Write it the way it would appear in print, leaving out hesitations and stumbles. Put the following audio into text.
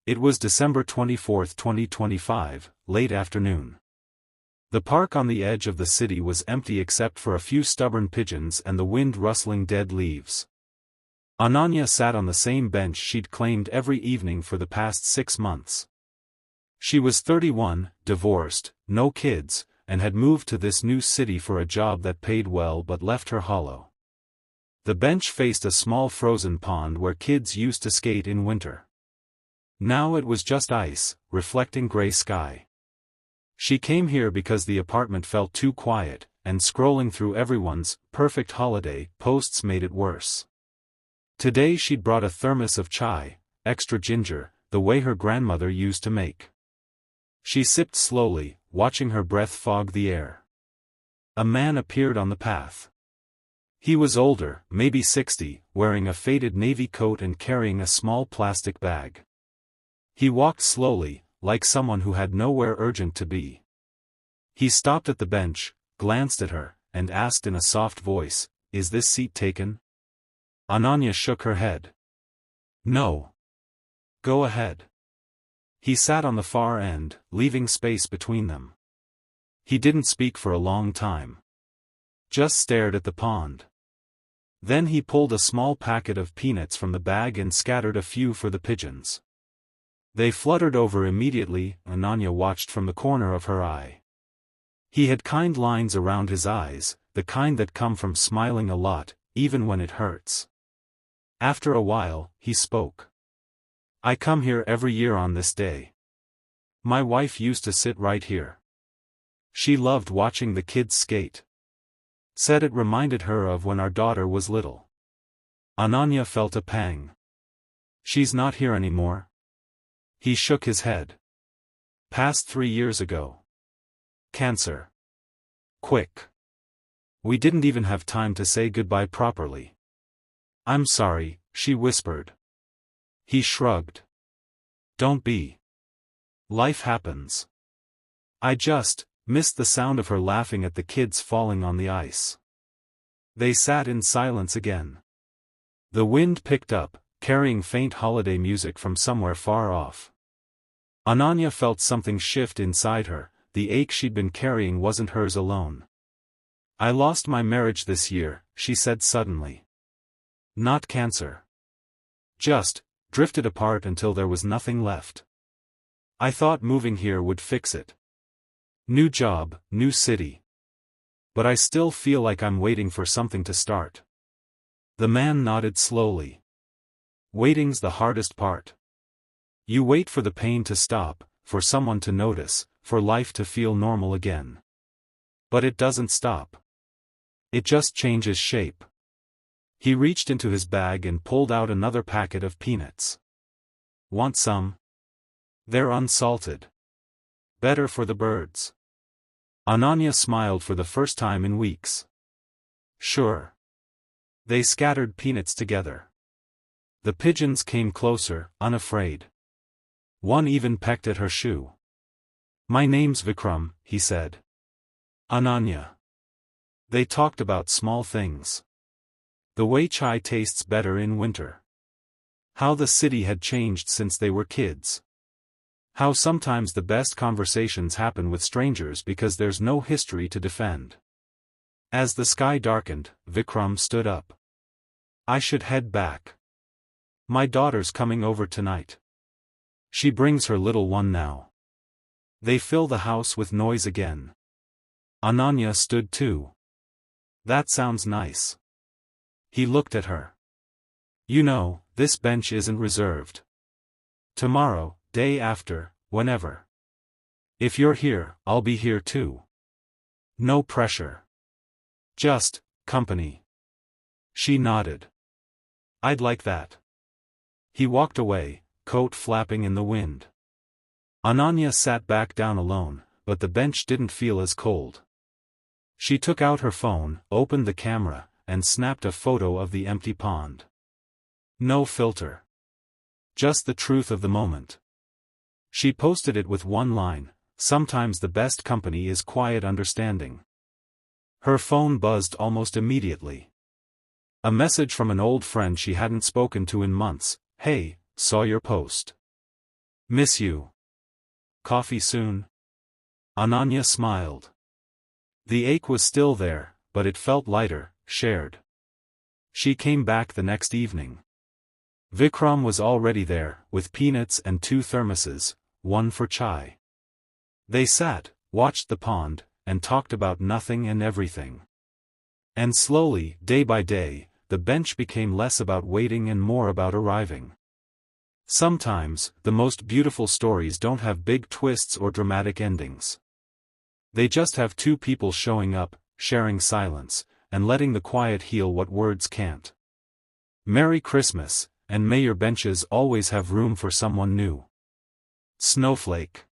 It was December 24, 2025, late afternoon. The park on the edge of the city was empty except for a few stubborn pigeons and the wind rustling dead leaves. Ananya sat on the same bench she'd claimed every evening for the past 6 months. She was 31, divorced, no kids, and had moved to this new city for a job that paid well but left her hollow. The bench faced a small frozen pond where kids used to skate in winter. Now it was just ice, reflecting gray sky. She came here because the apartment felt too quiet, and scrolling through everyone's perfect holiday posts made it worse. Today she'd brought a thermos of chai, extra ginger, the way her grandmother used to make. She sipped slowly, watching her breath fog the air. A man appeared on the path. He was older, maybe 60, wearing a faded navy coat and carrying a small plastic bag. He walked slowly, like someone who had nowhere urgent to be. He stopped at the bench, glanced at her, and asked in a soft voice, "Is this seat taken?" Ananya shook her head. "No. Go ahead." He sat on the far end, leaving space between them. He didn't speak for a long time. Just stared at the pond. Then he pulled a small packet of peanuts from the bag and scattered a few for the pigeons. They fluttered over immediately. Ananya watched from the corner of her eye. He had kind lines around his eyes, the kind that come from smiling a lot, even when it hurts. After a while, he spoke. "I come here every year on this day. My wife used to sit right here. She loved watching the kids skate. Said it reminded her of when our daughter was little." Ananya felt a pang. "She's not here anymore?" He shook his head. "Passed 3 years ago. Cancer. Quick. We didn't even have time to say goodbye properly." "I'm sorry," she whispered. He shrugged. "Don't be. Life happens. I just missed the sound of her laughing at the kids falling on the ice." They sat in silence again. The wind picked up, carrying faint holiday music from somewhere far off. Ananya felt something shift inside her. The ache she'd been carrying wasn't hers alone. "I lost my marriage this year," she said suddenly. "Not cancer. Just drifted apart until there was nothing left. I thought moving here would fix it. New job, new city. But I still feel like I'm waiting for something to start." The man nodded slowly. "Waiting's the hardest part. You wait for the pain to stop, for someone to notice, for life to feel normal again. But it doesn't stop. It just changes shape." He reached into his bag and pulled out another packet of peanuts. "Want some? They're unsalted. Better for the birds." Ananya smiled for the first time in weeks. "Sure." They scattered peanuts together. The pigeons came closer, unafraid. One even pecked at her shoe. "My name's Vikram," he said. "Ananya." They talked about small things. The way chai tastes better in winter. How the city had changed since they were kids. How sometimes the best conversations happen with strangers because there's no history to defend. As the sky darkened, Vikram stood up. "I should head back. My daughter's coming over tonight. She brings her little one now. They fill the house with noise again." Ananya stood too. "That sounds nice." He looked at her. "You know, this bench isn't reserved. Tomorrow, day after, whenever. If you're here, I'll be here too. No pressure. Just company." She nodded. "I'd like that." He walked away, coat flapping in the wind. Ananya sat back down alone, but the bench didn't feel as cold. She took out her phone, opened the camera, and snapped a photo of the empty pond. No filter. Just the truth of the moment. She posted it with one line, "Sometimes the best company is quiet understanding." Her phone buzzed almost immediately. A message from an old friend she hadn't spoken to in months. "Hey, saw your post. Miss you. Coffee soon? Ananya smiled. The ache was still there, but it felt lighter, shared. She came back the next evening. Vikram was already there, with peanuts and 2 thermoses, one for chai. They sat, watched the pond, and talked about nothing and everything. And slowly, day by day, the bench became less about waiting and more about arriving. Sometimes, the most beautiful stories don't have big twists or dramatic endings. They just have 2 people showing up, sharing silence, and letting the quiet heal what words can't. Merry Christmas, and may your benches always have room for someone new. Snowflake.